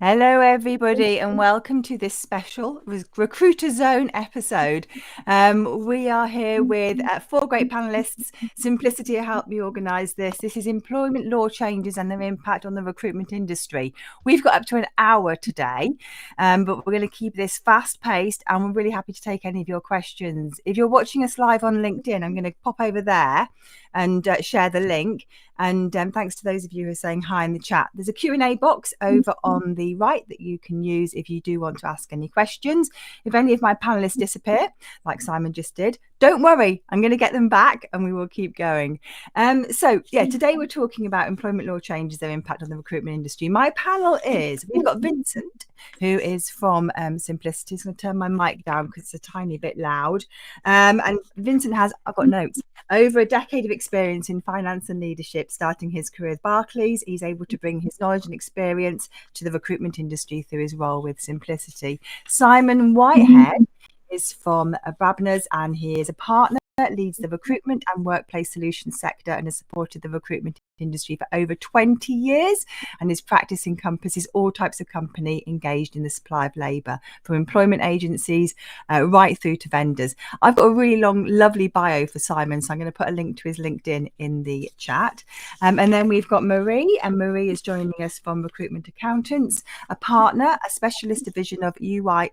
Hello, everybody, and welcome to this special Recruiter Zone episode. We are here with four great panelists. Simplicity will help me organise this. This is employment law changes and their impact on the recruitment industry. We've got up to an hour today, but we're going to keep this fast-paced, and we're really happy to take any of your questions. If you're watching us live on LinkedIn, I'm going to pop over there and share the link. And thanks to those of you who are saying hi in the chat. There's a Q&A box over on the right that you can use if you do want to ask any questions. If any of my panelists disappear, like Simon just did, don't worry, I'm going to get them back and we will keep going. Today we're talking about employment law changes, their impact on the recruitment industry. My panel we've got Vincent, who is from Simplicity. I'm going to turn my mic down because it's a tiny bit loud. And Vincent has, I've got notes, over a decade of experience in finance and leadership. Starting his career at Barclays, he's able to bring his knowledge and experience to the recruitment industry through his role with Simplicity. Simon Whitehead is from Brabners, and he is a partner, leads the recruitment and workplace solutions sector, and has supported the recruitment industry for over 20 years. And his practice encompasses all types of company engaged in the supply of labour, from employment agencies right through to vendors. I've got a really long, lovely bio for Simon, so I'm going to put a link to his LinkedIn in the chat. And then we've got Marie, and Marie is joining us from Recruitment Accountants, a partner, a specialist division of UHY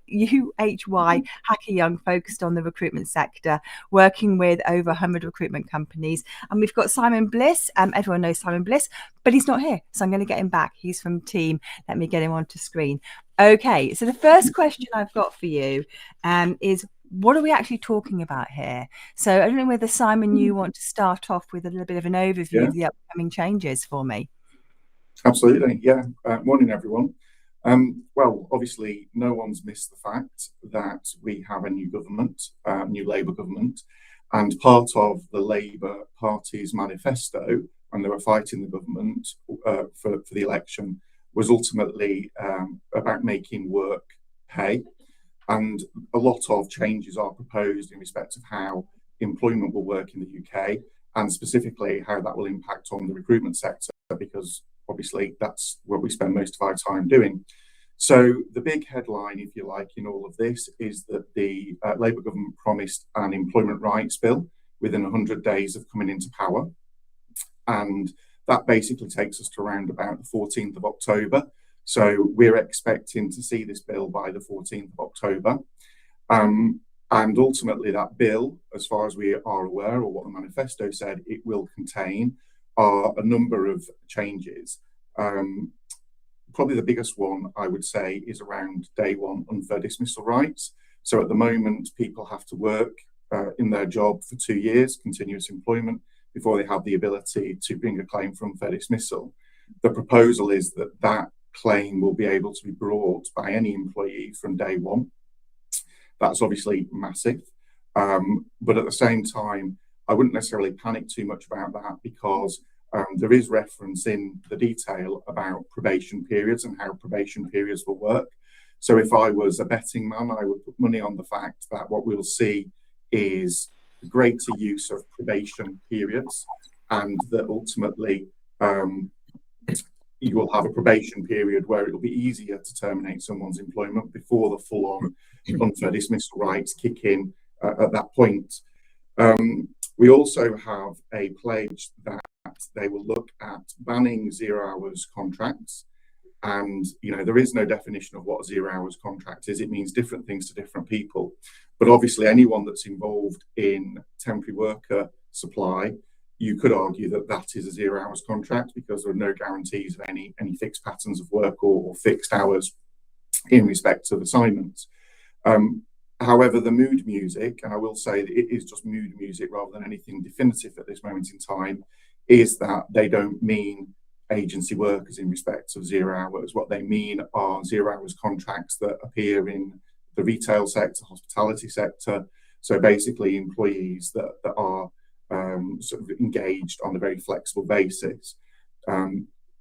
Hacker Young, focused on the recruitment sector, working with over 100 recruitment companies. And we've got Simon Bliss. Everyone knows Simon Bliss, but he's not here, so I'm going to get him back. He's from team. Let me get him onto screen. Okay, so the first question I've got for you is, what are we actually talking about here? So I don't know whether, Simon, you want to start off with a little bit of an overview of the upcoming changes for me. Absolutely, yeah. Morning, everyone. Well, obviously, no one's missed the fact that we have a new government, new Labour government, and part of the Labour Party's manifesto, and they were fighting the government for the election, was ultimately about making work pay. And a lot of changes are proposed in respect of how employment will work in the UK, and specifically how that will impact on the recruitment sector, because obviously that's what we spend most of our time doing. So the big headline, if you like, in all of this is that the Labour government promised an employment rights bill within 100 days of coming into power. And that basically takes us to around about the 14th of October. So we're expecting to see this bill by the 14th of October. And ultimately that bill, as far as we are aware, or what the manifesto said, it will contain are a number of changes. Probably the biggest one, I would say, is around day one unfair dismissal rights. So at the moment, people have to work in their job for 2 years, continuous employment, before they have the ability to bring a claim for unfair dismissal. The proposal is that that claim will be able to be brought by any employee from day one. That's obviously massive. But at the same time, I wouldn't necessarily panic too much about that, because there is reference in the detail about probation periods and how probation periods will work. So if I was a betting man, I would put money on the fact that what we'll see is greater use of probation periods, and that ultimately you will have a probation period where it'll be easier to terminate someone's employment before the full-on unfair dismissal rights kick in at that point. We also have a pledge that they will look at banning 0 hours contracts. And, there is no definition of what a 0 hours contract is. It means different things to different people. But obviously, anyone that's involved in temporary worker supply, you could argue that that is a 0 hours contract, because there are no guarantees of any fixed patterns of work or fixed hours in respect of assignments. However, the mood music, and I will say that it is just mood music rather than anything definitive at this moment in time, is that they don't mean agency workers in respect of 0 hours. What they mean are 0 hours contracts that appear in the retail sector, hospitality sector. So basically employees that are sort of engaged on a very flexible basis.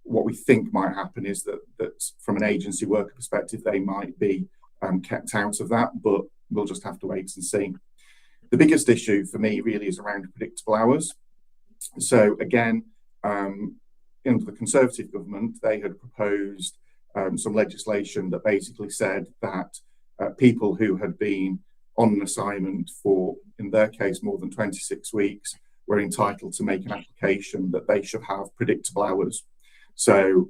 What we think might happen is that from an agency worker perspective, they might be kept out of that, but we'll just have to wait and see. The biggest issue for me really is around predictable hours. So again, under the Conservative government, they had proposed some legislation that basically said that people who had been on an assignment for, in their case, more than 26 weeks were entitled to make an application that they should have predictable hours. So,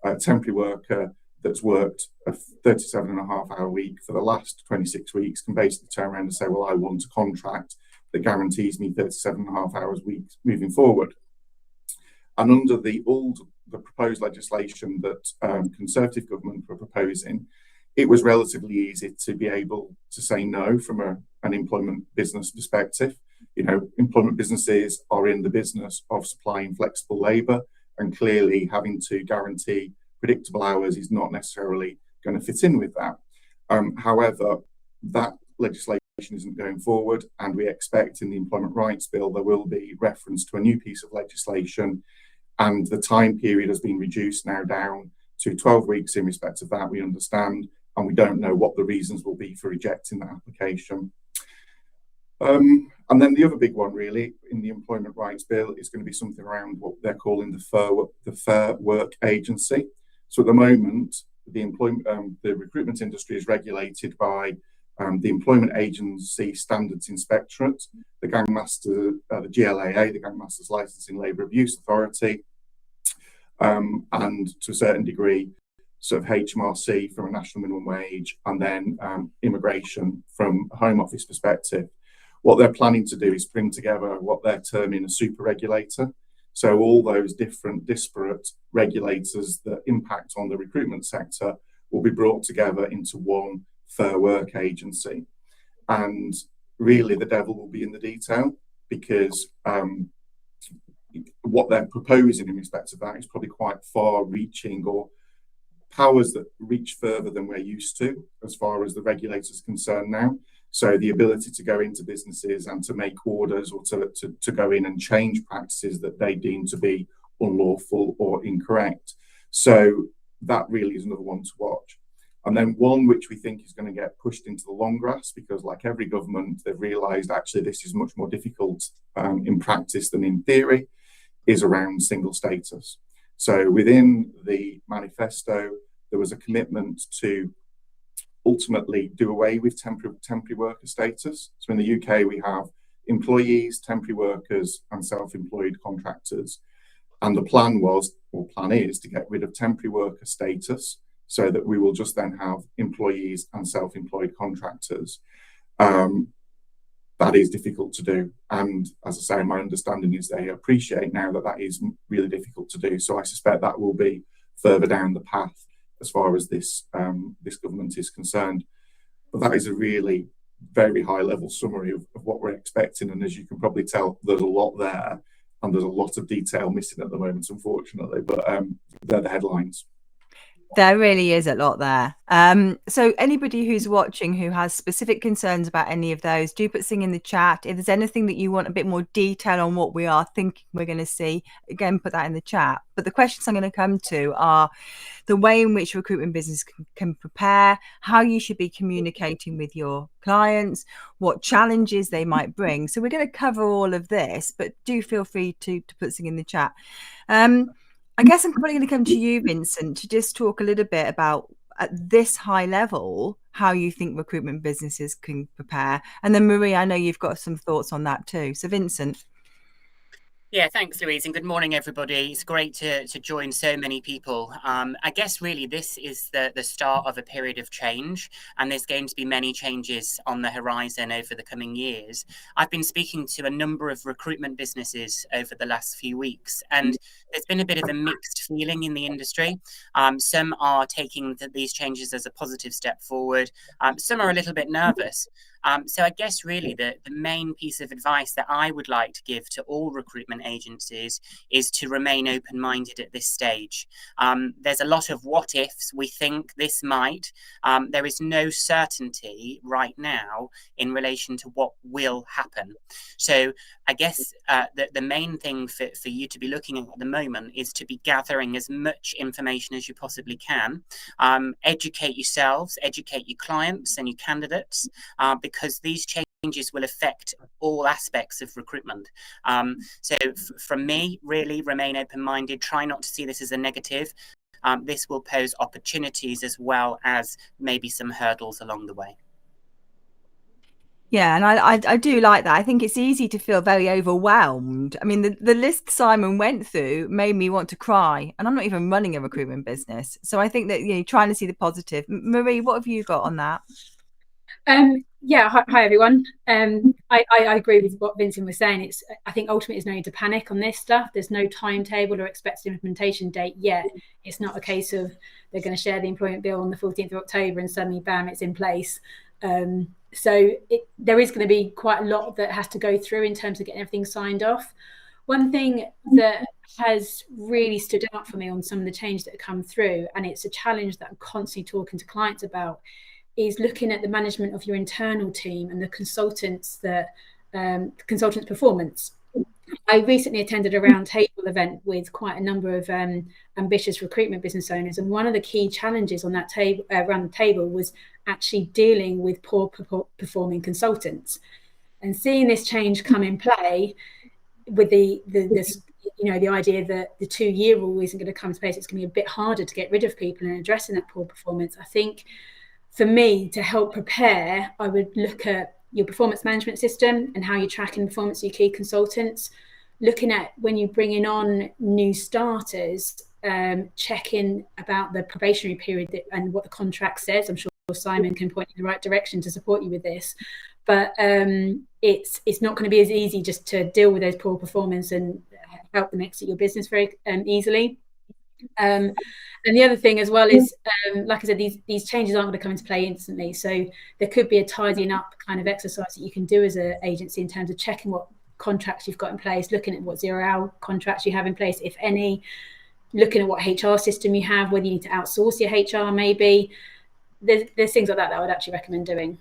a temporary worker that's worked a 37.5-hour week for the last 26 weeks can basically turn around and say, well, I want a contract that guarantees me 37.5 hours a week moving forward. And under the proposed legislation that Conservative government were proposing, it was relatively easy to be able to say no from an employment business perspective. Employment businesses are in the business of supplying flexible labour, and clearly having to guarantee predictable hours is not necessarily going to fit in with that. However, that legislation isn't going forward, and we expect in the Employment Rights Bill there will be reference to a new piece of legislation, and the time period has been reduced now down to 12 weeks in respect of that, we understand, and we don't know what the reasons will be for rejecting that application. And then the other big one really in the Employment Rights Bill is going to be something around what they're calling the Fair Work Agency. So at the moment, the recruitment industry is regulated by the Employment Agency Standards Inspectorate, the GLAA, the Gangmasters Licensing Labour Abuse Authority, and to a certain degree, sort of HMRC from a national minimum wage, and then immigration from a Home Office perspective. What they're planning to do is bring together what they're terming a super regulator. So all those different disparate regulators that impact on the recruitment sector will be brought together into one Fair Work Agency. And really the devil will be in the detail, because what they're proposing in respect of that is probably quite far-reaching, or powers that reach further than we're used to as far as the regulators are concerned now. So the ability to go into businesses and to make orders, or to go in and change practices that they deem to be unlawful or incorrect. So that really is another one to watch. And then one which we think is going to get pushed into the long grass, because like every government, they've realised actually this is much more difficult in practice than in theory, is around single status. So within the manifesto, there was a commitment to ultimately do away with temporary worker status. So in the UK, we have employees, temporary workers, and self-employed contractors. And the plan is to get rid of temporary worker status, so that we will just then have employees and self-employed contractors. That is difficult to do. And as I say, my understanding is they appreciate now that is really difficult to do. So I suspect that will be further down the path as far as this government is concerned. But that is a really very high level summary of what we're expecting. And as you can probably tell, there's a lot there, and there's a lot of detail missing at the moment, unfortunately. But they're the headlines. There really is a lot there. So anybody who's watching who has specific concerns about any of those, do put something in the chat. If there's anything that you want a bit more detail on what we are thinking we're going to see, again, put that in the chat. But the questions I'm going to come to are the way in which recruitment business can prepare, how you should be communicating with your clients, what challenges they might bring. So we're going to cover all of this, but do feel free to put something in the chat. I guess I'm probably going to come to you, Vincent, to just talk a little bit about, at this high level, how you think recruitment businesses can prepare. And then, Marie, I know you've got some thoughts on that too. So, Vincent. Yeah, thanks, Louise, and good morning, everybody. It's great to join so many people. I guess really this is the start of a period of change, and there's going to be many changes on the horizon over the coming years. I've been speaking to a number of recruitment businesses over the last few weeks, and there's been a bit of a mixed feeling in the industry. Some are taking these changes as a positive step forward. Some are a little bit nervous. So I guess really the main piece of advice that I would like to give to all recruitment agencies is to remain open-minded at this stage. There's a lot of what ifs. We think this might. There is no certainty right now in relation to what will happen. So I guess the main thing for you to be looking at the moment is to be gathering as much information as you possibly can. Educate yourselves, educate your clients and your candidates, because these changes will affect all aspects of recruitment. So from me, really remain open-minded. Try not to see this as a negative. this will pose opportunities as well as maybe some hurdles along the way. Yeah, and I do like that. I think it's easy to feel very overwhelmed. I mean, the list Simon went through made me want to cry, and I'm not even running a recruitment business. So I think that, you know, trying to see the positive. Marie, what have you got on that? Yeah, hi everyone. I agree with what Vincent was saying. I think ultimately there's no need to panic on this stuff. There's no timetable or expected implementation date yet. It's not a case of they're going to share the employment bill on the 14th of October and suddenly bam, it's in place. So there is going to be quite a lot that has to go through in terms of getting everything signed off. One thing that has really stood out for me on some of the changes that have come through, and it's a challenge that I'm constantly talking to clients about, is looking at the management of your internal team and the consultants' performance. I recently attended a roundtable event with quite a number of ambitious recruitment business owners, and one of the key challenges on that table around the table was actually dealing with poor performing consultants. And seeing this change come in play with this, you know, the idea that the 2-year rule isn't going to come into place, it's going to be a bit harder to get rid of people and addressing that poor performance. I think for me, to help prepare, I would look at your performance management system and how you're tracking performance of your key consultants, looking at when you're bringing on new starters, checking about the probationary period and what the contract says. I'm sure Simon can point in the right direction to support you with this, but it's not going to be as easy just to deal with those poor performance and help them exit your business very easily. And the other thing as well is, like I said, these changes aren't going to come into play instantly. So there could be a tidying up kind of exercise that you can do as an agency in terms of checking what contracts you've got in place, looking at what 0-hour contracts you have in place, if any, looking at what HR system you have, whether you need to outsource your HR maybe. There's things like that I would actually recommend doing.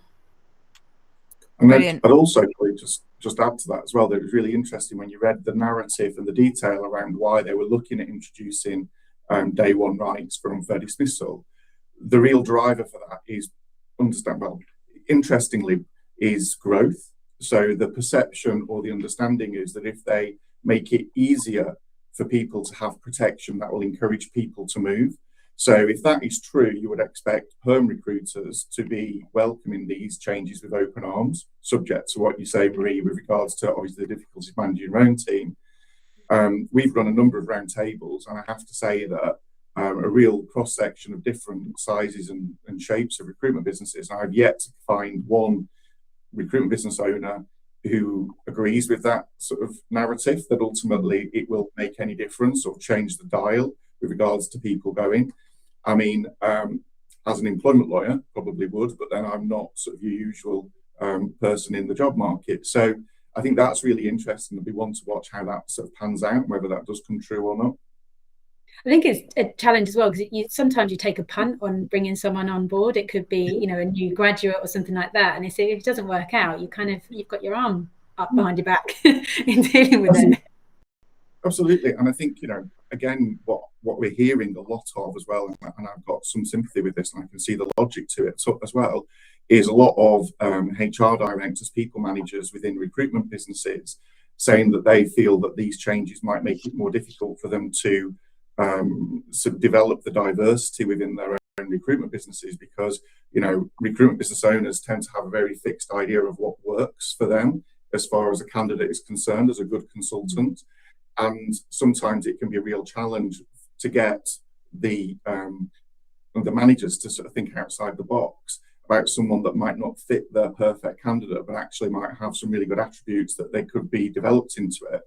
And then I'd also probably just add to that as well, that it was really interesting when you read the narrative and the detail around why they were looking at introducing day one rights for unfair dismissal. The real driver for that is, interestingly, is growth. So the perception or the understanding is that if they make it easier for people to have protection, that will encourage people to move. So if that is true, you would expect perm recruiters to be welcoming these changes with open arms, subject to what you say, Marie, with regards to obviously the difficulties managing your own team. We've run a number of roundtables, and I have to say that a real cross-section of different sizes and shapes of recruitment businesses. And I've yet to find one recruitment business owner who agrees with that sort of narrative, that ultimately it will make any difference or change the dial with regards to people going. I mean, as an employment lawyer, probably would, but then I'm not sort of your usual person in the job market. So I think that's really interesting, and we want to watch how that sort of pans out, whether that does come true or not. I think it's a challenge as well, because sometimes you take a punt on bringing someone on board. It could be, you know, a new graduate or something like that, and if it doesn't work out, you've got your arm up behind your back in dealing with it. Absolutely, and I think, you know, again, what we're hearing a lot of as well, and I've got some sympathy with this, and I can see the logic to it as well, is a lot of HR directors, people managers within recruitment businesses saying that they feel that these changes might make it more difficult for them to sort of develop the diversity within their own recruitment businesses, because, you know, recruitment business owners tend to have a very fixed idea of what works for them as far as a candidate is concerned, as a good consultant. And sometimes it can be a real challenge to get the managers to sort of think outside the box about someone that might not fit their perfect candidate, but actually might have some really good attributes that they could be developed into it.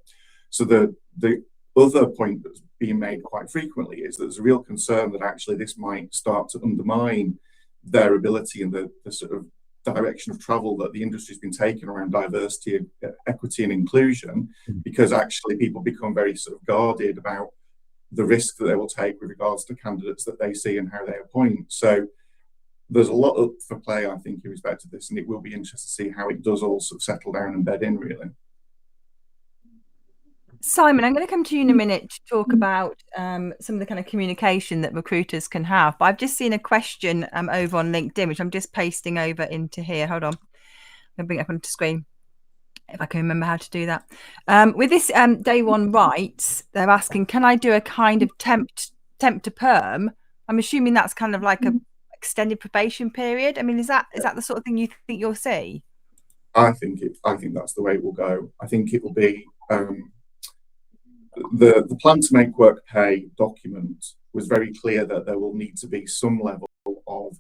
So the other point that's being made quite frequently is that there's a real concern that actually this might start to undermine their ability and the sort of direction of travel that the industry's been taking around diversity, equity and inclusion, because actually people become very sort of guarded about the risk that they will take with regards to candidates that they see and how they appoint. So there's a lot up for play, I think, in respect to this, and it will be interesting to see how it does all sort of settle down and bed in, really. Simon, I'm going to come to you in a minute to talk about some of the kind of communication that recruiters can have. But I've just seen a question over on LinkedIn, which I'm just pasting over into here. Hold on. I'm going to bring it up onto screen if I can remember how to do that. With this day one rights, they're asking, can I do a kind of temp temp to perm, I'm assuming that's kind of like a extended probation period. I mean, is that the sort of thing you think you'll see? I think that's the way it will go. I think it will be the plan to make work pay document was very clear that there will need to be some level of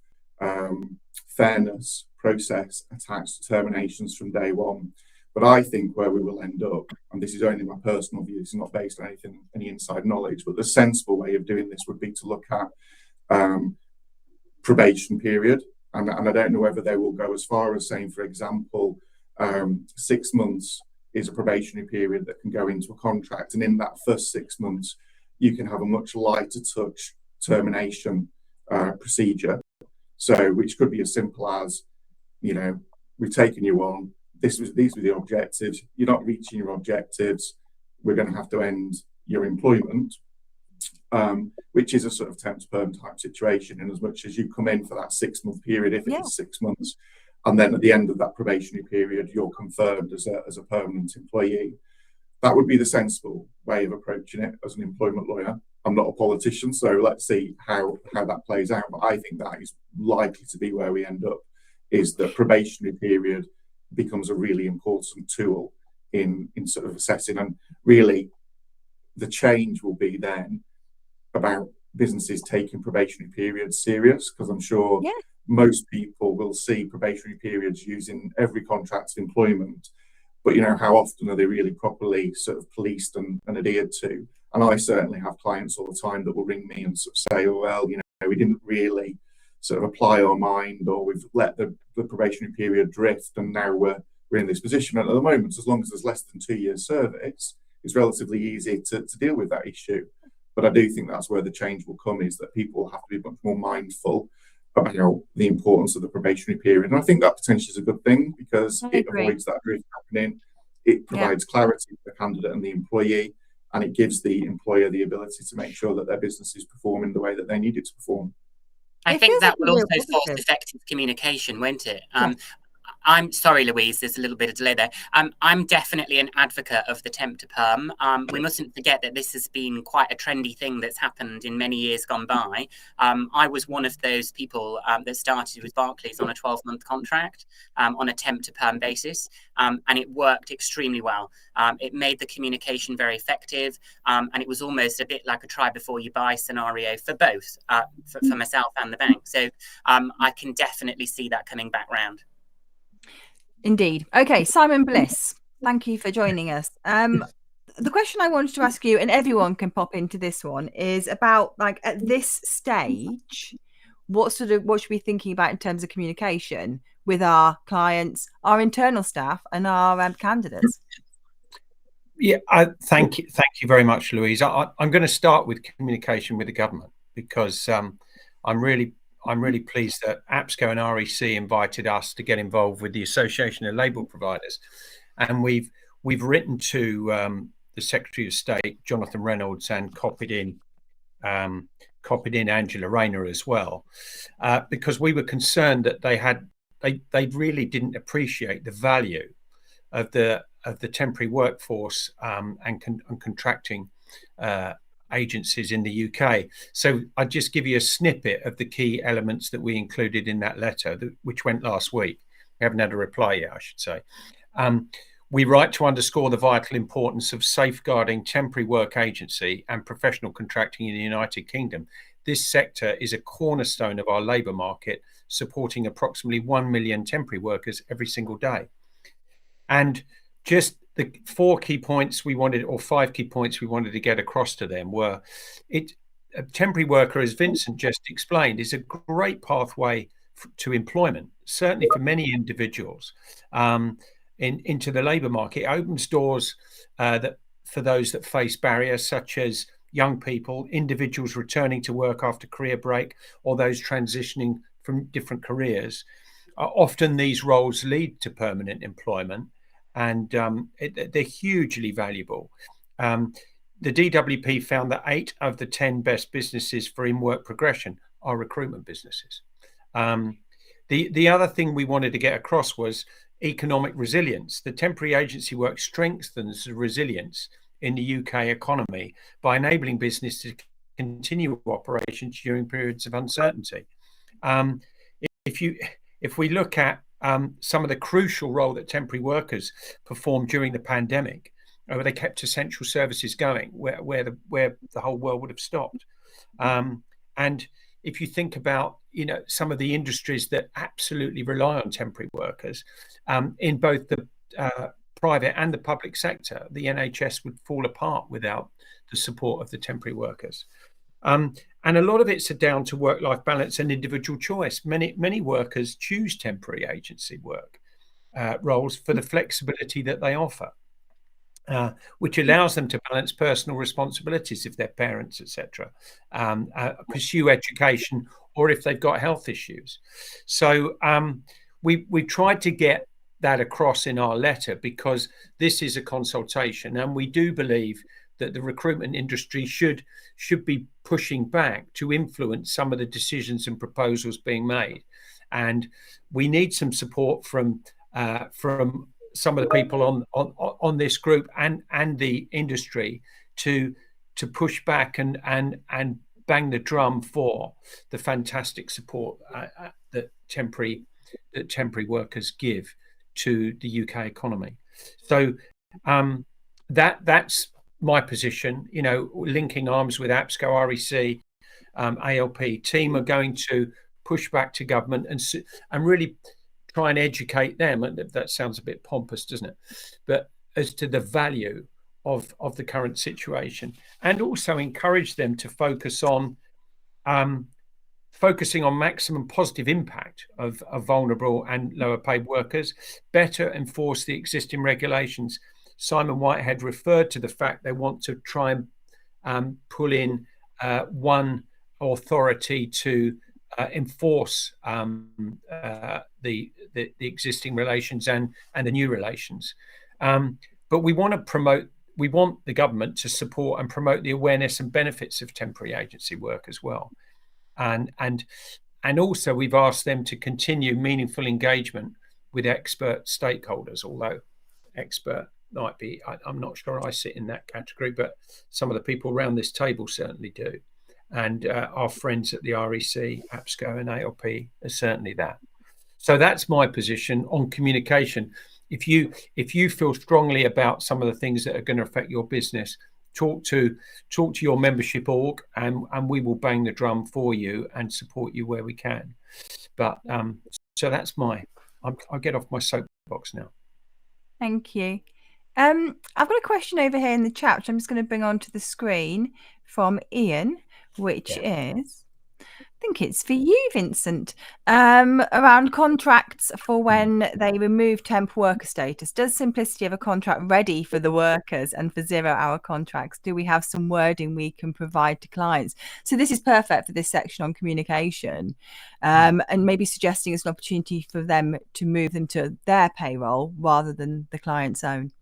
fairness process attached to terminations from day one. But I think where we will end up, and this is only my personal view, this is not based on any inside knowledge, but the sensible way of doing this would be to look at probation period. And I don't know whether they will go as far as saying, for example, 6 months is a probationary period that can go into a contract. And in that first 6 months, you can have a much lighter touch termination procedure. So, which could be as simple as, we've taken you on, these were the objectives, you're not reaching your objectives, we're going to have to end your employment, which is a sort of temp to perm type situation, in as much as you come in for that 6 month period, if it is 6 months, and then at the end of that probationary period, you're confirmed as a permanent employee. That would be the sensible way of approaching it as an employment lawyer. I'm not a politician, so let's see how that plays out. But I think that is likely to be where we end up, is the probationary period becomes a really important tool in sort of assessing. And really, the change will be then about businesses taking probationary periods serious, because I'm sure most people will see probationary periods used in every contract of employment. But, how often are they really properly sort of policed and adhered to? And I certainly have clients all the time that will ring me and sort of say, oh, well, we didn't really sort of apply our mind, or we've let the probationary period drift, and now we're in this position. And at the moment, as long as there's less than 2 years service, it's relatively easy to deal with that issue. But I do think that's where the change will come, is that people have to be much more mindful about the importance of the probationary period. And I think that potentially is a good thing, because it avoids that drift happening. It provides clarity for the candidate and the employee, and it gives the employer the ability to make sure that their business is performing the way that they need it to perform. I think that will also force effective communication, won't it? I'm sorry, Louise, there's a little bit of delay there. I'm definitely an advocate of the temp to perm. We mustn't forget that this has been quite a trendy thing that's happened in many years gone by. I was one of those people that started with Barclays on a 12-month contract on a temp to perm basis, and it worked extremely well. It made the communication very effective, and it was almost a bit like a try before you buy scenario for both, for myself and the bank. So I can definitely see that coming back round. Indeed. Okay, Simon Bliss, thank you for joining us. The question I wanted to ask you, and everyone can pop into this one, is about, like, at this stage, what should we be thinking about in terms of communication with our clients, our internal staff, and our candidates? Yeah, thank you very much, Louise. I'm going to start with communication with the government, because I'm really pleased that APSCO and REC invited us to get involved with the Association of Label Providers, and we've written to the Secretary of State, Jonathan Reynolds, and copied in Angela Rayner as well, because we were concerned that they really didn't appreciate the value of the temporary workforce and contracting agencies in the UK. So I'll just give you a snippet of the key elements that we included in that letter, which went last week. We haven't had a reply yet, I should say. We write to underscore the vital importance of safeguarding temporary work agency and professional contracting in the United Kingdom. This sector is a cornerstone of our labour market, supporting approximately 1 million temporary workers every single day. And just the 5 key points we wanted to get across to them were, a temporary worker, as Vincent just explained, is a great pathway to employment, certainly for many individuals into the labour market. It opens doors for those that face barriers, such as young people, individuals returning to work after career break, or those transitioning from different careers. Often these roles lead to permanent employment, and they're hugely valuable. The DWP found that 8 of the 10 best businesses for in-work progression are recruitment businesses. The other thing we wanted to get across was economic resilience. The temporary agency work strengthens the resilience in the UK economy by enabling businesses continue operations during periods of uncertainty. If we look at some of the crucial role that temporary workers performed during the pandemic, where they kept essential services going, where the whole world would have stopped. And if you think about, some of the industries that absolutely rely on temporary workers, in both the private and the public sector, the NHS would fall apart without the support of the temporary workers. And a lot of it's down to work-life balance and individual choice. Many workers choose temporary agency work roles for the flexibility that they offer, which allows them to balance personal responsibilities if they're parents, etc., pursue education, or if they've got health issues. So we tried to get that across in our letter, because this is a consultation, and we do believe that the recruitment industry should be pushing back to influence some of the decisions and proposals being made. And we need some support from some of the people on this group and the industry to push back and bang the drum for the fantastic support that temporary workers give to the UK economy. So that's my position. Linking arms with APSCO, REC, ALP team are going to push back to government and really try and educate them. And that sounds a bit pompous, doesn't it? But as to the value of the current situation, and also encourage them to focusing on maximum positive impact of vulnerable and lower paid workers, better enforce the existing regulations. Simon Whitehead referred to the fact they want to try and pull in one authority to enforce the existing relations and the new relations. But we want the government to support and promote the awareness and benefits of temporary agency work as well. And also we've asked them to continue meaningful engagement with expert stakeholders, although expert might be, I'm not sure I sit in that category, but some of the people around this table certainly do. And our friends at the REC, APSCO and ALP are certainly that. So that's my position on communication. If you feel strongly about some of the things that are going to affect your business, talk to your membership org, and we will bang the drum for you and support you where we can. But so that's I'll get off my soapbox now. Thank you. I've got a question over here in the chat, which I'm just going to bring onto the screen from Ian, which is, I think it's for you, Vincent, around contracts for when they remove temp worker status. Does Simplicity have a contract ready for the workers and for 0-hour contracts? Do we have some wording we can provide to clients? So this is perfect for this section on communication, and maybe suggesting it's an opportunity for them to move them to their payroll rather than the client's own.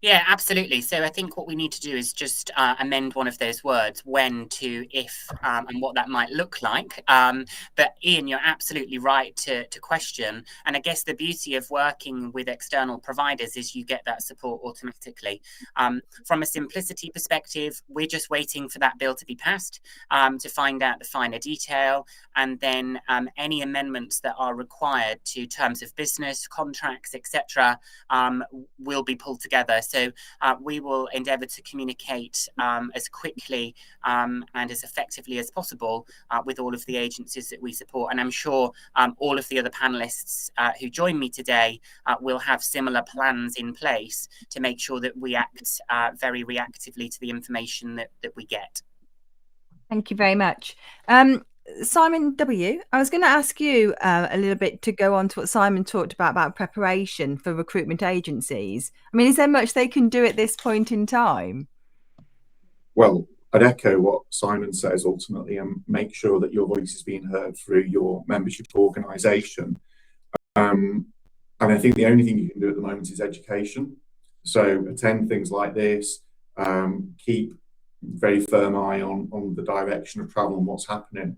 Yeah, absolutely. So I think what we need to do is just amend one of those words, when to if, and what that might look like. But Ian, you're absolutely right to question. And I guess the beauty of working with external providers is you get that support automatically. From a Simplicity perspective, we're just waiting for that bill to be passed to find out the finer detail. And then any amendments that are required to terms of business, contracts, etc., will be pulled together. So we will endeavour to communicate as quickly and as effectively as possible with all of the agencies that we support. And I'm sure all of the other panellists who join me today will have similar plans in place to make sure that we act very reactively to the information that we get. Thank you very much. Simon W., I was going to ask you a little bit to go on to what Simon talked about preparation for recruitment agencies. I mean, is there much they can do at this point in time? Well, I'd echo what Simon says ultimately, and make sure that your voice is being heard through your membership organisation. And I think the only thing you can do at the moment is education. So attend things like this, keep very firm eye on the direction of travel and what's happening.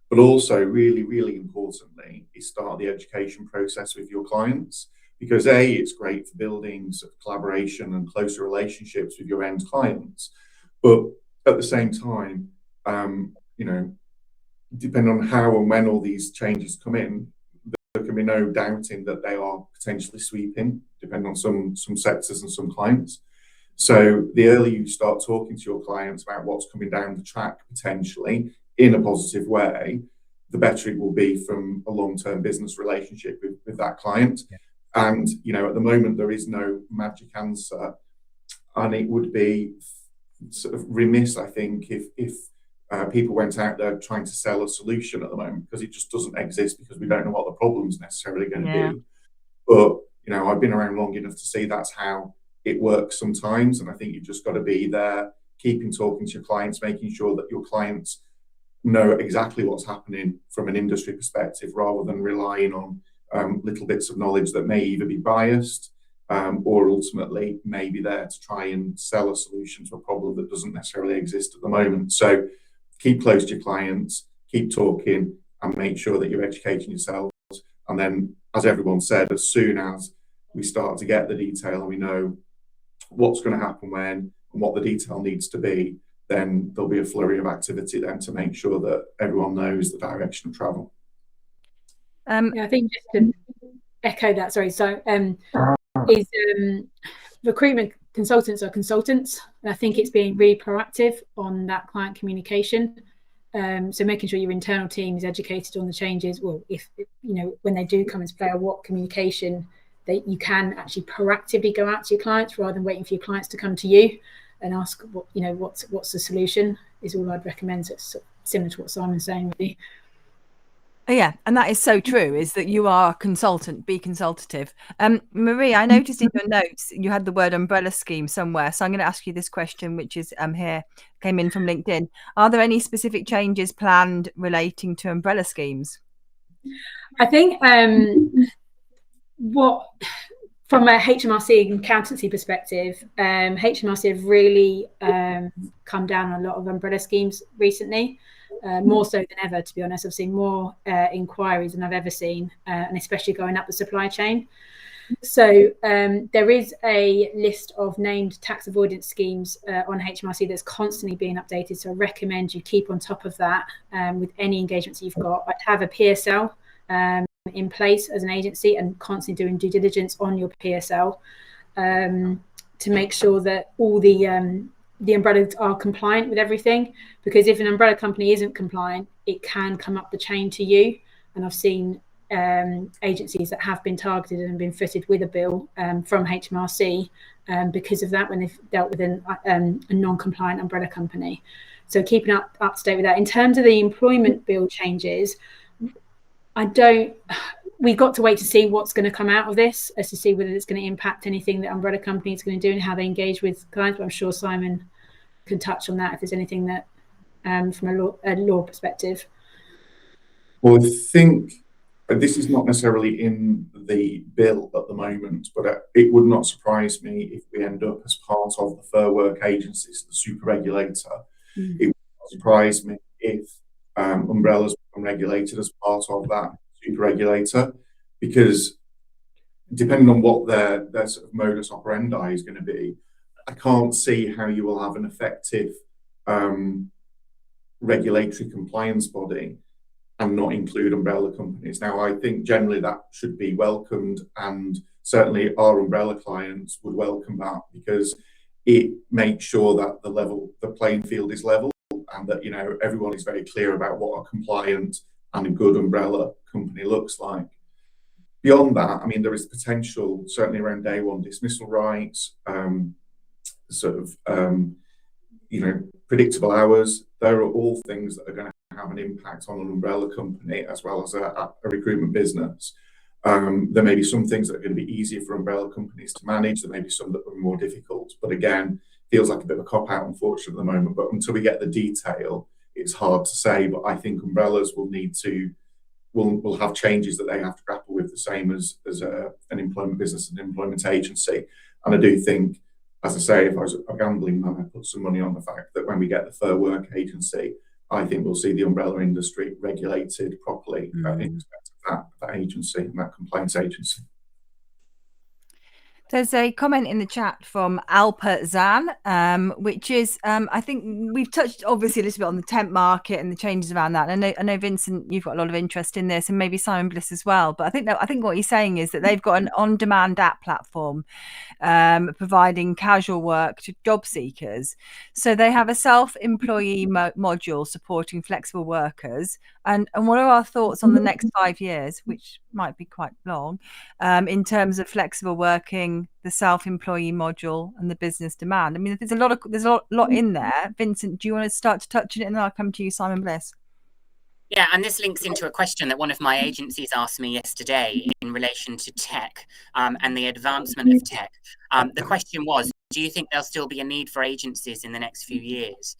But also, really, really importantly, is start the education process with your clients, because A, it's great for building sort of collaboration and closer relationships with your end clients. But at the same time, depending on how and when all these changes come in, there can be no doubting that they are potentially sweeping, depending on some sectors and some clients. So the earlier you start talking to your clients about what's coming down the track potentially in a positive way, the better it will be from a long-term business relationship with that client. Yeah. And, at the moment, there is no magic answer. And it would be sort of remiss, I think, if people went out there trying to sell a solution at the moment, because it just doesn't exist, because we don't know what the problem's necessarily going to be. But, I've been around long enough to see that's how it works sometimes. And I think you've just got to be there, talking to your clients, making sure that your clients know exactly what's happening from an industry perspective, rather than relying on little bits of knowledge that may either be biased or ultimately may be there to try and sell a solution to a problem that doesn't necessarily exist at the moment. So keep close to your clients, keep talking, and make sure that you're educating yourselves. And then, as everyone said, as soon as we start to get the detail and we know what's going to happen when and what the detail needs to be, then there'll be a flurry of activity then to make sure that everyone knows the direction of travel. I think just to echo that, recruitment consultants are consultants, and I think it's being really proactive on that client communication. So making sure your internal team is educated on the changes. Well, if when they do come into play, or what communication that you can actually proactively go out to your clients, rather than waiting for your clients to come to you and ask what's the solution, is all I'd recommend. So it's similar to what Simon's saying, really. Yeah, and that is so true, is that you are a consultant, be consultative. Marie, I noticed in your notes you had the word umbrella scheme somewhere. So I'm going to ask you this question, which is came in from LinkedIn. Are there any specific changes planned relating to umbrella schemes? I think from a HMRC accountancy perspective, HMRC have really come down on a lot of umbrella schemes recently, more so than ever, to be honest. I've seen more inquiries than I've ever seen, and especially going up the supply chain. So there is a list of named tax avoidance schemes on HMRC that's constantly being updated. So I recommend you keep on top of that with any engagements you've got. I'd have a PSL in place as an agency, and constantly doing due diligence on your PSL to make sure that all the umbrellas are compliant with everything. Because if an umbrella company isn't compliant, it can come up the chain to you. And I've seen agencies that have been targeted and been fitted with a bill from HMRC because of that, when they've dealt with a non-compliant umbrella company. So keeping up to date with that. In terms of the employment bill changes, we've got to wait to see what's going to come out of this, as to see whether it's going to impact anything that umbrella companies are going to do and how they engage with clients. But I'm sure Simon can touch on that if there's anything that from a law perspective. Well, I think this is not necessarily in the bill at the moment, but it would not surprise me if we end up as part of the Fair Work Agencies, the super regulator. It would not surprise me if umbrellas become regulated as part of that super regulator, because depending on what their sort of modus operandi is going to be, I can't see how you will have an effective regulatory compliance body and not include umbrella companies. Now, I think generally that should be welcomed, and certainly our umbrella clients would welcome that, because it makes sure that the playing field is level, and that everyone is very clear about what a compliant and a good umbrella company looks like. Beyond that, I mean, there is potential certainly around day one dismissal rights, predictable hours. There are all things that are going to have an impact on an umbrella company as well as a recruitment business. There may be some things that are going to be easier for umbrella companies to manage. There may be some that are more difficult. But again, feels like a bit of a cop-out, unfortunately, at the moment. But until we get the detail, it's hard to say. But I think umbrellas will have changes that they have to grapple with, the same as an employment business and employment agency. And I do think, as I say, if I was a gambling man, I'd put some money on the fact that when we get the Fair Work Agency, I think we'll see the umbrella industry regulated properly in respect of that agency and that compliance agency. There's a comment in the chat from Alpa Zan, which is, I think we've touched obviously a little bit on the temp market and the changes around that. And I know Vincent, you've got a lot of interest in this, and maybe Simon Bliss as well. But I think what he's saying is that they've got an on-demand app platform providing casual work to job seekers. So they have a self-employee module supporting flexible workers. And what are our thoughts on the next 5 years, which might be quite long, in terms of flexible working, the self-employee module, and the business demand? I mean, there's a lot in there. Vincent, do you want to start to touch on it, and then I'll come to you, Simon Bliss? Yeah, and this links into a question that one of my agencies asked me yesterday in relation to tech and the advancement of tech. The question was, do you think there'll still be a need for agencies in the next few years?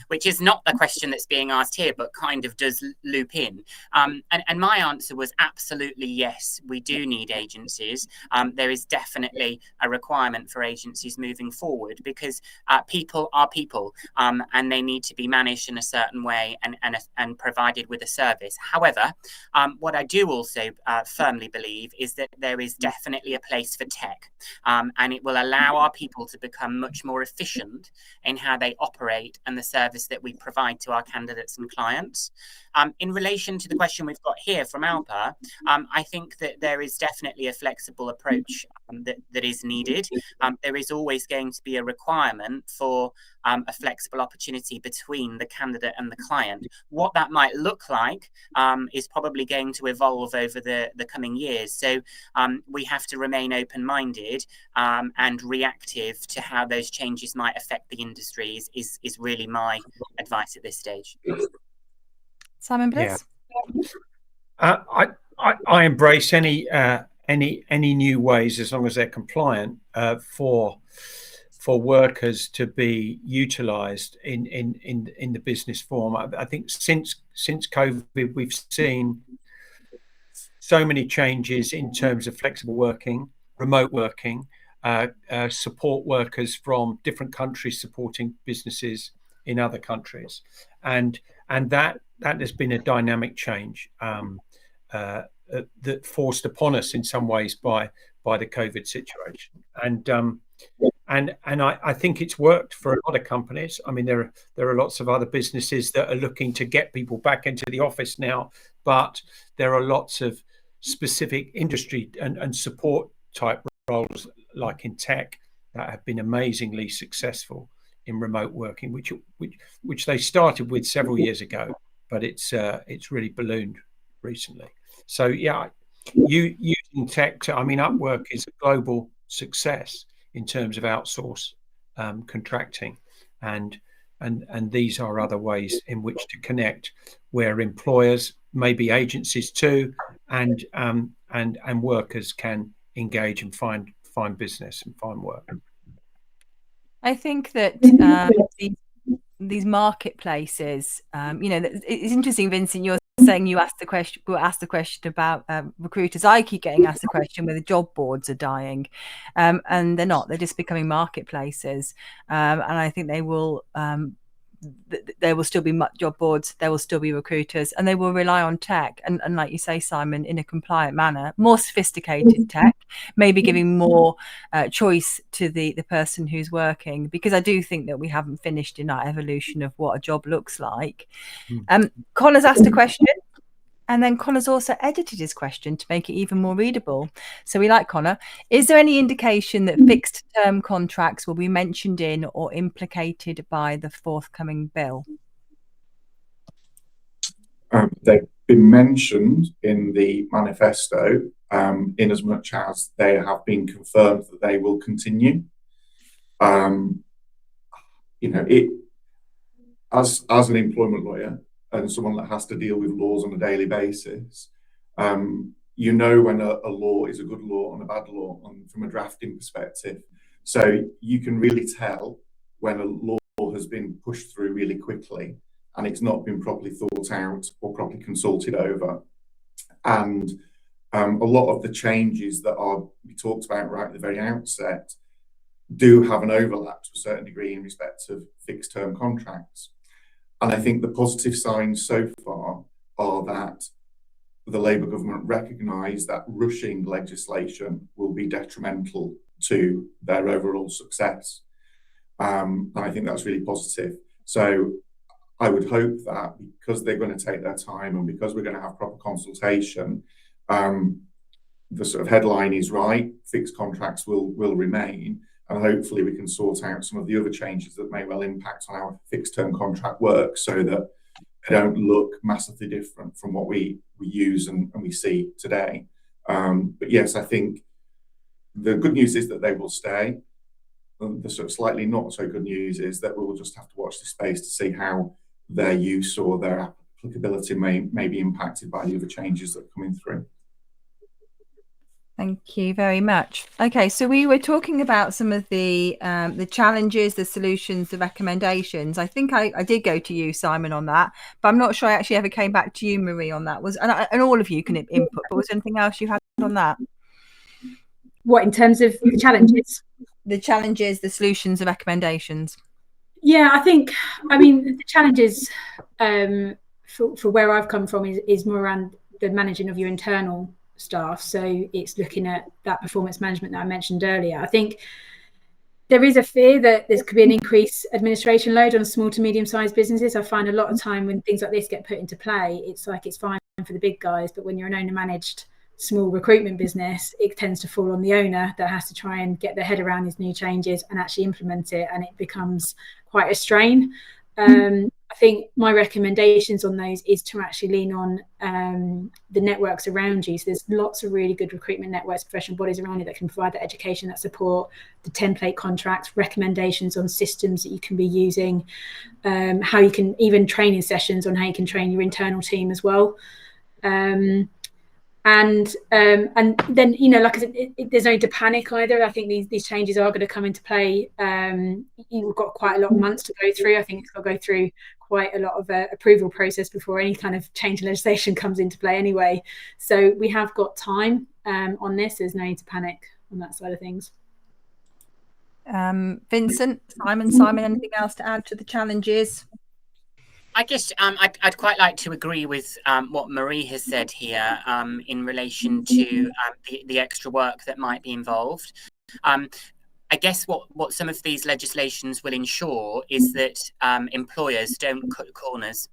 Which is not the question that's being asked here, but kind of does loop in. And my answer was absolutely yes, we do need agencies. There is definitely a requirement for agencies moving forward because people are people and they need to be managed in a certain way and provided with a service. However, what I do also firmly believe is that there is definitely a place for tech and it will allow our people to become much more efficient in how they operate and the service that we provide to our candidates and clients. In relation to the question we've got here from Alpa, I think that there is definitely a flexible approach that is needed. There is always going to be a requirement for a flexible opportunity between the candidate and the client. What that might look like is probably going to evolve over the coming years. So we have to remain open-minded and reactive to how those changes might affect the industries is really my advice at this stage. Simon Bliss? Yeah. I embrace any new ways as long as they're compliant for workers to be utilised in the business form. I think since COVID, we've seen so many changes in terms of flexible working, remote working, support workers from different countries supporting businesses in other countries, and that has been a dynamic change that forced upon us in some ways by the COVID situation, and I think it's worked for a lot of companies. I mean, there are lots of other businesses that are looking to get people back into the office now, but there are lots of specific industry and support type roles like in tech that have been amazingly successful in remote working, which they started with several years ago, but it's really ballooned recently. So yeah, using tech Upwork is a global success in terms of outsource contracting, and these are other ways in which to connect where employers, maybe agencies too, and workers can engage and find business and find work. I think that these marketplaces, it's interesting, Vincent, you're saying you asked the question about recruiters. I keep getting asked the question whether job boards are dying, and they're not. They're just becoming marketplaces, and I think they will still be job boards, there will still be recruiters, and they will rely on tech and like you say, Simon, in a compliant manner, more sophisticated tech, maybe giving more choice to the person who's working, because I do think that we haven't finished in our evolution of what a job looks like. Connor's asked a question, and then Connor's also edited his question to make it even more readable. So we like Connor. Is there any indication that fixed term contracts will be mentioned in or implicated by the forthcoming bill? They've been mentioned in the manifesto in as much as they have been confirmed that they will continue. As an employment lawyer and someone that has to deal with laws on a daily basis, when a law is a good law and a bad law from a drafting perspective. So you can really tell when a law has been pushed through really quickly and it's not been properly thought out or properly consulted over. And a lot of the changes that we talked about right at the very outset do have an overlap to a certain degree in respect of fixed term contracts. And I think the positive signs so far are that the Labour government recognise that rushing legislation will be detrimental to their overall success. And I think that's really positive. So I would hope that because they're going to take their time and because we're going to have proper consultation, the sort of headline is right, fixed contracts will remain, and hopefully we can sort out some of the other changes that may well impact on our fixed term contract work so that they don't look massively different from what we use and we see today. But yes, I think the good news is that they will stay. The sort of slightly not so good news is that we will just have to watch this space to see how their use or their applicability may be impacted by the other changes that are coming through. Thank you very much. Okay, so we were talking about some of the challenges, the solutions, the recommendations. I think I did go to you, Simon, on that, but I'm not sure I actually ever came back to you, Marie, on that. And all of you can input, but was there anything else you had on that? What, in terms of the challenges? The challenges, the solutions, the recommendations. Yeah, I mean, the challenges for where I've come from is more around the managing of your internal staff. So it's looking at that performance management that I mentioned earlier. I think there is a fear that there could be an increased administration load on small to medium-sized businesses. I find a lot of time when things like this get put into play, it's like it's fine for the big guys, but when you're an owner-managed small recruitment business, it tends to fall on the owner that has to try and get their head around these new changes and actually implement it, and it becomes quite a strain. I think my recommendations on those is to actually lean on the networks around you. So there's lots of really good recruitment networks, professional bodies around you that can provide that education, that support, the template contracts, recommendations on systems that you can be using, how you can even training sessions on how you can train your internal team as well. And then, you know, like I said, there's no need to panic either. I think these changes are going to come into play. You've got quite a lot of months to go through. I think it's got to go through quite a lot of approval process before any kind of change in legislation comes into play anyway. So we have got time on this. There's no need to panic on that side of things. Vincent, Simon, anything else to add to the challenges? I guess I'd quite like to agree with what Marie has said here in relation to the extra work that might be involved. I guess what some of these legislations will ensure is that employers don't cut corners.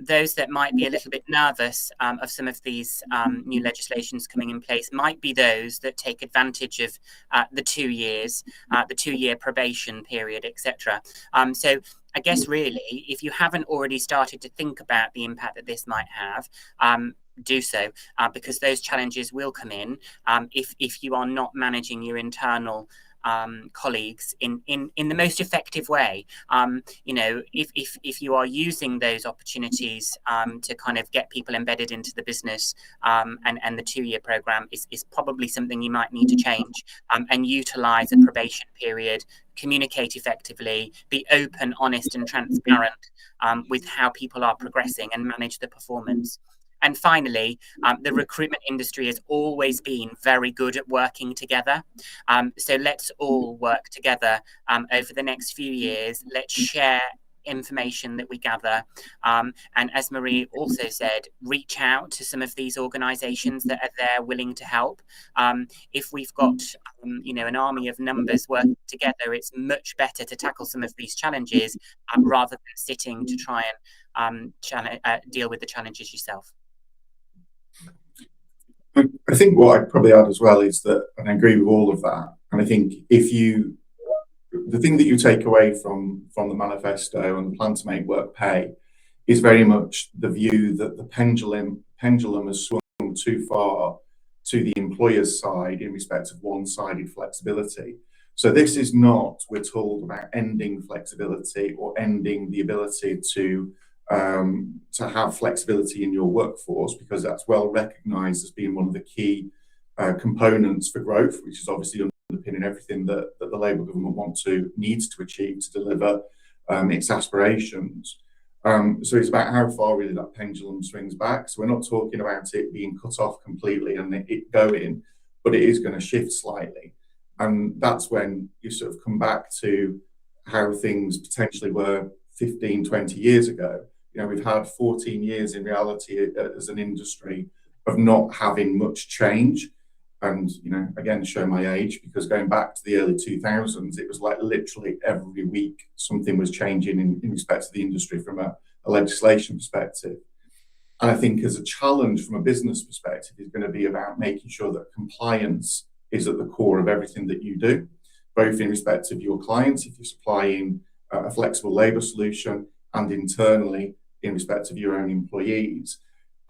Those that might be a little bit nervous of some of these new legislations coming in place might be those that take advantage of the 2 years, the 2-year probation period, etc. So I guess really, if you haven't already started to think about the impact that this might have, do so, because those challenges will come in if you are not managing your internal colleagues in the most effective way. You know, if you are using those opportunities to kind of get people embedded into the business, and the 2-year program is probably something you might need to change, and utilize a probation period, communicate effectively, be open, honest and transparent with how people are progressing, and manage the performance. And finally, the recruitment industry has always been very good at working together. So let's all work together over the next few years. Let's share information that we gather. And as Marie also said, reach out to some of these organisations that are there willing to help. If we've got you know, an army of numbers working together, it's much better to tackle some of these challenges rather than sitting to try and deal with the challenges yourself. I think what I'd probably add as well is that, and I agree with all of that, and I think the thing that you take away from the manifesto and the plan to make work pay is very much the view that the pendulum has swung too far to the employer's side in respect of one-sided flexibility. So this is not, we're told, about ending flexibility or ending the ability to have flexibility in your workforce, because that's well recognised as being one of the key components for growth, which is obviously underpinning everything that the Labour government needs to achieve to deliver its aspirations. So it's about how far really that pendulum swings back. So we're not talking about it being cut off completely and it going, but it is going to shift slightly. And that's when you sort of come back to how things potentially were 15, 20 years ago. You know, we've had 14 years in reality as an industry of not having much change. and, you know, again, show my age, because going back to the early 2000s, it was like literally every week something was changing in respect to the industry from a legislation perspective. And I think as a challenge from a business perspective is going to be about making sure that compliance is at the core of everything that you do, both in respect of your clients, if you're supplying a flexible labour solution, and internally in respect of your own employees.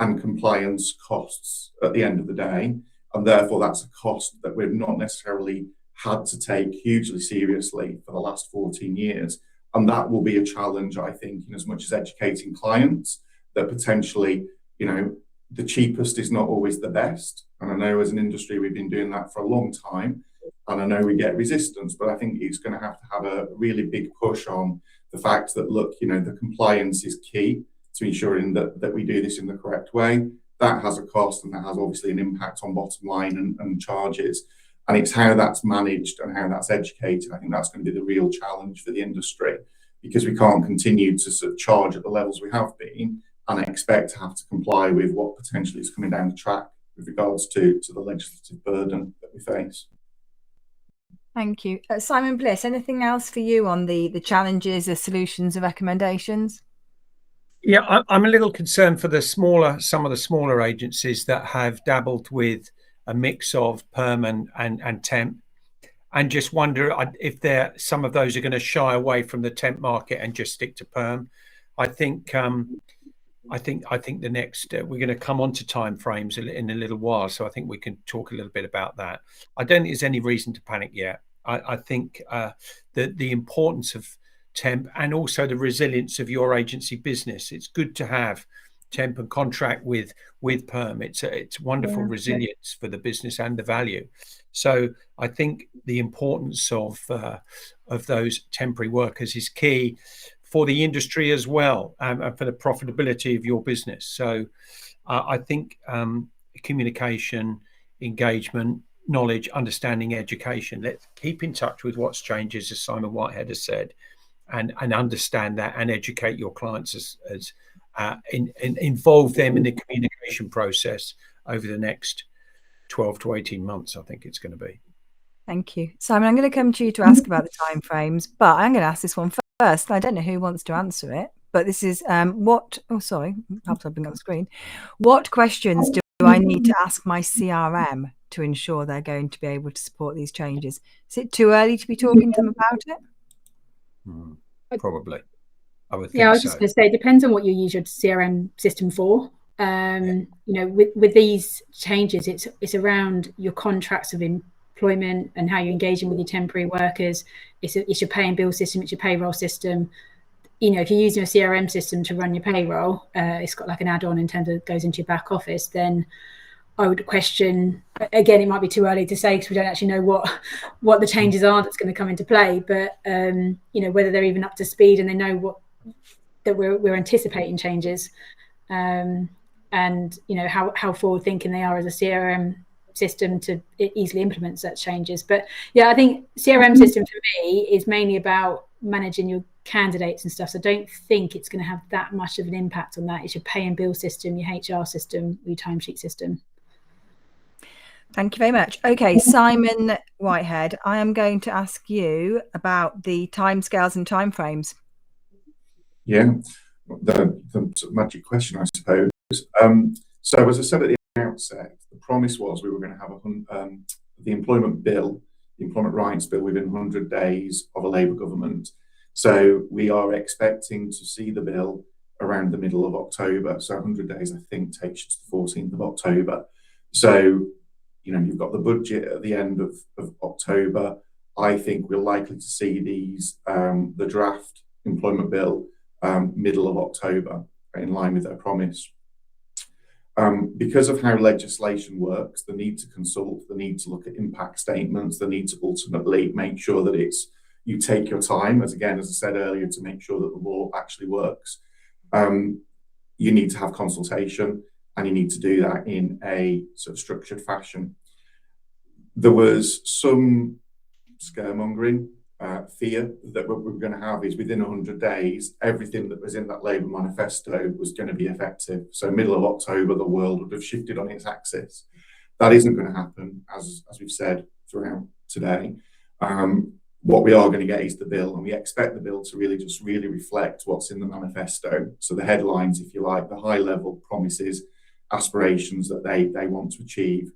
And compliance costs at the end of the day. And therefore, that's a cost that we've not necessarily had to take hugely seriously for the last 14 years. And that will be a challenge, I think, in as much as educating clients that potentially, you know, the cheapest is not always the best. And I know as an industry, we've been doing that for a long time. And I know we get resistance, but I think it's going to have a really big push on the fact that, look, you know, the compliance is key to ensuring that we do this in the correct way. That has a cost, and that has obviously an impact on bottom line and charges. And it's how that's managed and how that's educated. I think that's going to be the real challenge for the industry, because we can't continue to sort of charge at the levels we have been and expect to have to comply with what potentially is coming down the track with regards to the legislative burden that we face. Thank you. Simon Bliss, anything else for you on the challenges, the solutions, the recommendations? Yeah, I'm a little concerned for some of the smaller agencies that have dabbled with a mix of perm and temp, and just wonder if some of those are going to shy away from the temp market and just stick to perm. I think the next we're going to come on to timeframes in a little while, so I think we can talk a little bit about that. I don't think there's any reason to panic yet. I think that the importance of temp and also the resilience of your agency business. It's good to have temp and contract with perm. It's wonderful resilience for the business and the value. So I think the importance of those temporary workers is key for the industry as well, and for the profitability of your business. So I think communication, engagement, knowledge, understanding, education. Let's keep in touch with what's changes, as Simon Whitehead has said, and understand that and educate your clients and involve them in the communication process over the next 12 to 18 months, I think it's going to be. Thank you. Simon, I'm going to come to you to ask about the timeframes, but I'm going to ask this one first. I don't know who wants to answer it, but this is perhaps I'll bring up the screen. What questions do I need to ask my CRM to ensure they're going to be able to support these changes? Is it too early to be talking to them about it? Probably. I would think I was just going to say, it depends on what you use your CRM system for. You know, with these changes, it's around your contracts of employment and how you're engaging with your temporary workers. It's your pay and bill system, it's your payroll system. You know, if you're using a CRM system to run your payroll, it's got like an add-on in terms of it goes into your back office, then I would question, again, it might be too early to say because we don't actually know what the changes are that's going to come into play, but you know, whether they're even up to speed and they know that we're anticipating changes, and you know how forward thinking they are as a CRM system to easily implement such changes. But yeah, I think CRM system for me is mainly about managing your candidates and stuff, so I don't think it's going to have that much of an impact on that. It's your pay and bill system, your HR system, your timesheet system. Thank you very much. Okay, Simon Whitehead, I am going to ask you about the timescales and timeframes. Yeah, the magic question, I suppose. So as I said at the outset, the promise was we were going to have the employment bill, the employment rights bill, within 100 days of a Labour government. So we are expecting to see the bill around the middle of October. So 100 days, I think, takes you to the 14th of October. So, you know, you've got the budget at the end of October. I think we're likely to see the draft employment bill middle of October, in line with their promise. Because of how legislation works, the need to consult, the need to look at impact statements, the need to ultimately make sure that you take your time, as I said earlier, to make sure that the law actually works. You need to have consultation, and you need to do that in a sort of structured fashion. There was some scaremongering, fear that what we're going to have is within 100 days, everything that was in that Labour manifesto was going to be effective. So middle of October, the world would have shifted on its axis. That isn't going to happen, as we've said throughout today. What we are going to get is the bill, and we expect the bill to really reflect what's in the manifesto. So the headlines, if you like, the high-level promises, aspirations that they want to achieve.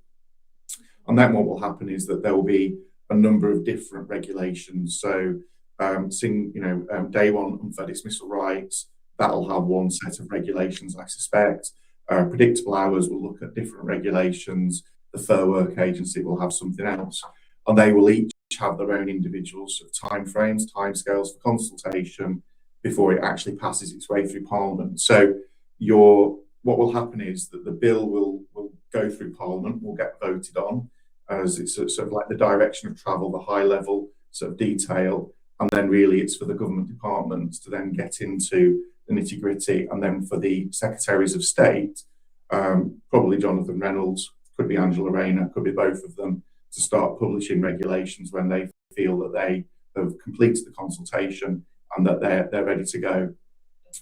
And then what will happen is that there will be a number of different regulations. So, day one unfair dismissal rights, that'll have one set of regulations, I suspect. Predictable hours will look at different regulations. The Fair Work Agency will have something else. And they will each have their own individual sort of timeframes, timescales for consultation before it actually passes its way through Parliament. So what will happen is that the bill will go through Parliament, will get voted on, as it's sort of like the direction of travel, the high level sort of detail, and then really it's for the government departments to then get into the nitty gritty, and then for the secretaries of state, probably Jonathan Reynolds, could be Angela Rayner, could be both of them, to start publishing regulations when they feel that they have completed the consultation and that they're ready to go.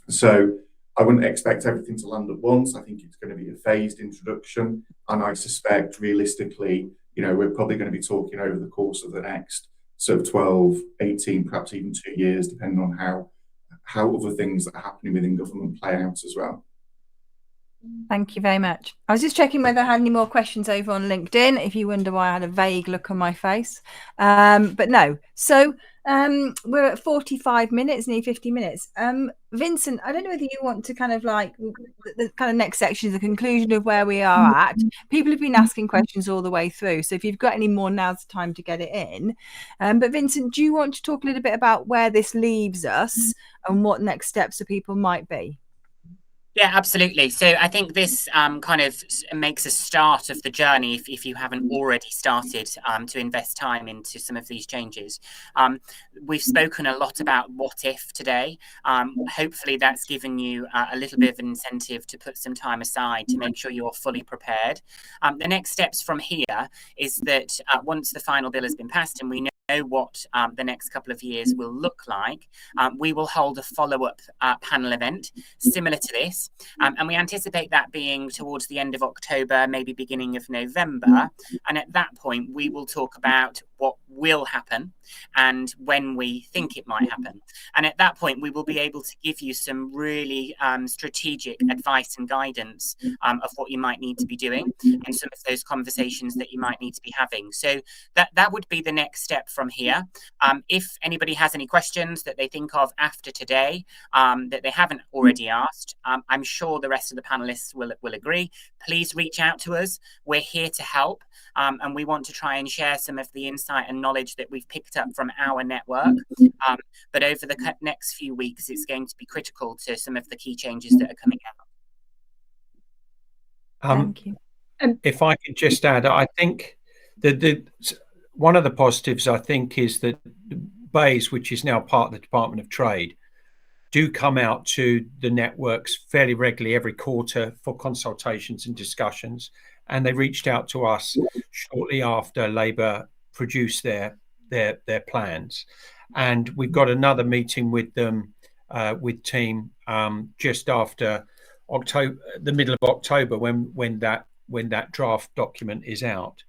So I wouldn't expect everything to land at once. I think it's going to be a phased introduction, and I suspect realistically, we're probably going to be talking over the course of the next sort of 12, 18, perhaps even 2 years, depending on how other things that are happening within government play out as well. Thank you very much. I was just checking whether I had any more questions over on LinkedIn, if you wonder why I had a vague look on my face. But no. So we're at 45 minutes, nearly 50 minutes. Vincent, I don't know whether you want to kind of like the kind of next section is the conclusion of where we are at. People have been asking questions all the way through. So if you've got any more, now's the time to get it in. But Vincent, do you want to talk a little bit about where this leaves us and what next steps for people might be? Yeah, absolutely. So I think this kind of makes a start of the journey if you haven't already started to invest time into some of these changes. We've spoken a lot about what if today. Hopefully that's given you a little bit of an incentive to put some time aside to make sure you're fully prepared. The next steps from here is that once the final bill has been passed and we know what the next couple of years will look like, we will hold a follow-up panel event similar to this, and we anticipate that being towards the end of October, maybe beginning of November, and at that point we will talk about what will happen and when we think it might happen, and at that point we will be able to give you some really strategic advice and guidance of what you might need to be doing and some of those conversations that you might need to be having. So that would be the next step from here. If anybody has any questions that they think of after today that they haven't already asked, I'm sure the rest of the panelists will agree. Please reach out to us. We're here to help, and we want to try and share some of the insight and knowledge that we've picked up from our network. But over the next few weeks, it's going to be critical to some of the key changes that are coming out. Thank you. If I could just add, I think that one of the positives, I think, is that BEIS, which is now part of the Department of Trade, do come out to the networks fairly regularly every quarter for consultations and discussions. And they reached out to us shortly after Labour produced their plans. And we've got another meeting with them, with team, just after October, the middle of October, when that draft document is out.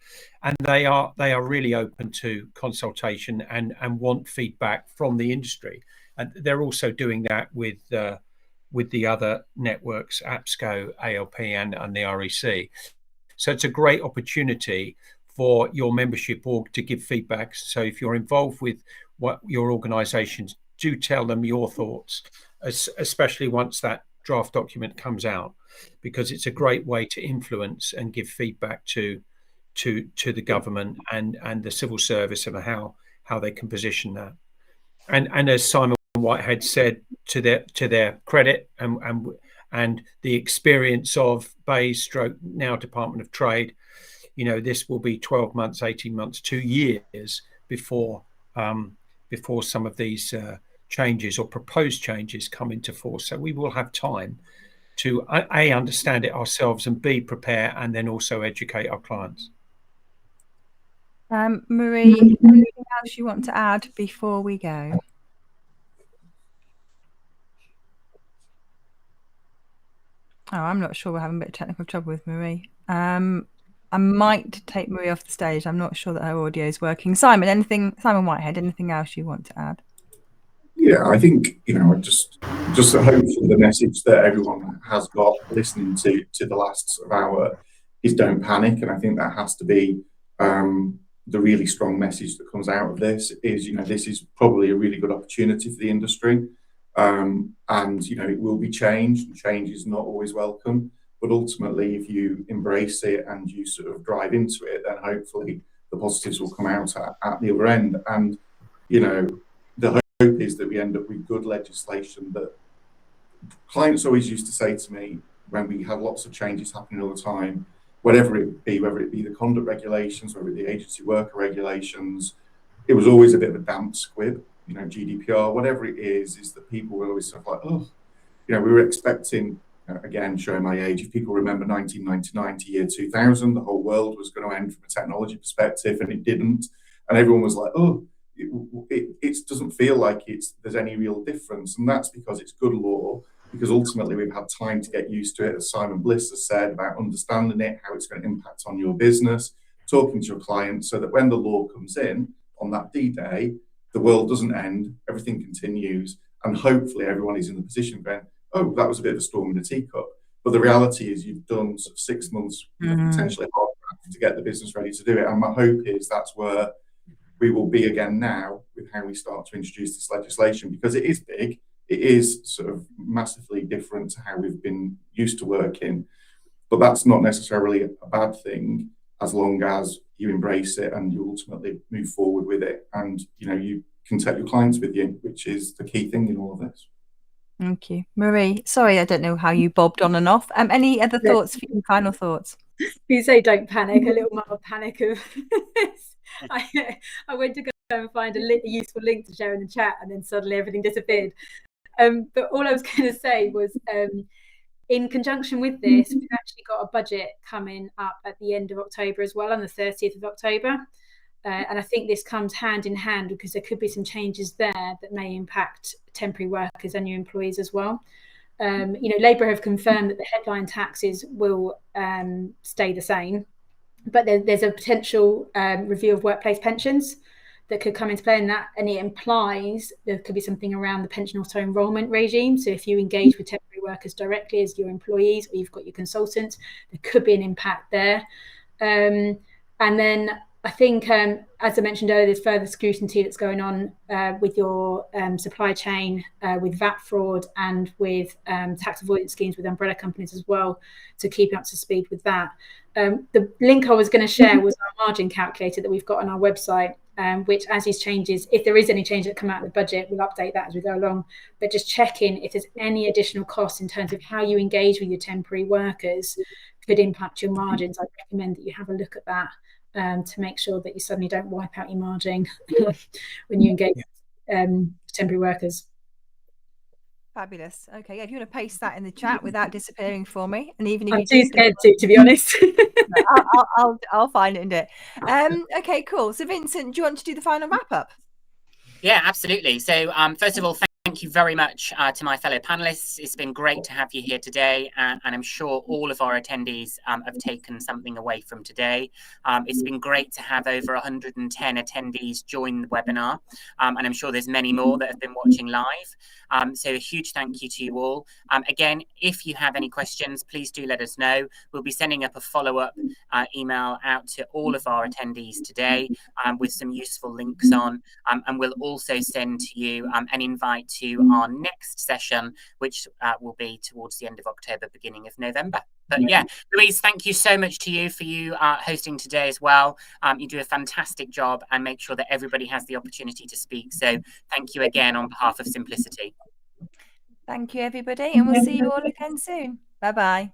And they are really open to consultation and want feedback from the industry. And they're also doing that with the other networks, APSCO, ALP, and the REC. So it's a great opportunity for your membership org to give feedback. So if you're involved with what your organisations, do tell them your thoughts, especially once that draft document comes out, because it's a great way to influence and give feedback to the government and the civil service and how they can position that. And as Simon Whitehead said, to their credit and the experience of BEIS stroke now Department of Trade, this will be 12 months, 18 months, 2 years before some of these changes or proposed changes come into force. So we will have time to A, understand it ourselves, and B, prepare and then also educate our clients. Marie, anything else you want to add before we go? Oh, I'm not sure. We're having a bit of technical trouble with Marie. I might take Marie off the stage. I'm not sure that her audio is working. Simon Whitehead, anything else you want to add? Yeah, I think, just hopefully the message that everyone has got listening to the last sort of hour is don't panic. And I think that has to be the really strong message that comes out of this is, this is probably a really good opportunity for the industry. And, it will be changed, and change is not always welcome. But ultimately, if you embrace it and you sort of drive into it, then hopefully the positives will come out at the other end. And, the hope is that we end up with good legislation that clients always used to say to me when we had lots of changes happening all the time, whether it be the conduct regulations, whether it be agency worker regulations, it was always a bit of a damp squib, GDPR, whatever it is that people were always sort of like, oh, we were expecting, again, showing my age, if people remember 1999 to year 2000, the whole world was going to end from a technology perspective, and it didn't. And everyone was like, oh, it doesn't feel like there's any real difference. And that's because it's good law, because ultimately we've had time to get used to it, as Simon Bliss has said, about understanding it, how it's going to impact on your business, talking to your clients, so that when the law comes in on that D-Day, the world doesn't end, everything continues, and hopefully everyone is in the position going, oh, that was a bit of a storm in a teacup. But the reality is you've done sort of 6 months, potentially hard to get the business ready to do it. And my hope is that's where we will be again now with how we start to introduce this legislation, because it is big. It is sort of massively different to how we've been used to working, but that's not necessarily a bad thing as long as you embrace it and you ultimately move forward with it, and you can take your clients with you, which is the key thing in all of this. Thank you, Marie. Sorry, I don't know how you bobbed on and off. Any other thoughts? Final thoughts? You say don't panic. A little mild panic of I went to go and find a useful link to share in the chat, and then suddenly everything disappeared. But all I was going to say was, in conjunction with this, we've actually got a budget coming up at the end of October as well, on the 30th of October. And I think this comes hand in hand, because there could be some changes there that may impact temporary workers and new employees as well. Labour have confirmed that the headline taxes will stay the same, but there's a potential review of workplace pensions that could come into play in that, and it implies there could be something around the pension auto-enrolment regime. So if you engage with temporary workers directly as your employees, or you've got your consultants, there could be an impact there. And then I think, as I mentioned earlier, there's further scrutiny that's going on with your supply chain, with VAT fraud, and with tax avoidance schemes with umbrella companies as well, to keep up to speed with that. The link I was going to share was our margin calculator that we've got on our website, which, as these changes, if there is any change that come out of the budget, we'll update that as we go along. But just check in if there's any additional costs in terms of how you engage with your temporary workers could impact your margins. I'd recommend that you have a look at that to make sure that you suddenly don't wipe out your margin when you engage temporary workers. Fabulous. Okay, if you want to paste that in the chat without disappearing for me, and even if I'm too scared to be honest. I'll find it and do it. Okay, cool. So Vincent, do you want to do the final wrap up? Yeah, absolutely. So first of all, thank you very much to my fellow panelists. It's been great to have you here today, and I'm sure all of our attendees have taken something away from today. It's been great to have over 110 attendees join the webinar, and I'm sure there's many more that have been watching live. So a huge thank you to you all. Again, if you have any questions, please do let us know. We'll be sending up a follow-up email out to all of our attendees today with some useful links on, and we'll also send to you an invite to our next session, which will be towards the end of October, beginning of November. But yeah, Louise, thank you so much to you for hosting today as well. You do a fantastic job and make sure that everybody has the opportunity to speak. So thank you again on behalf of Simplicity. Thank you, everybody, and we'll see you all again soon. Bye-bye.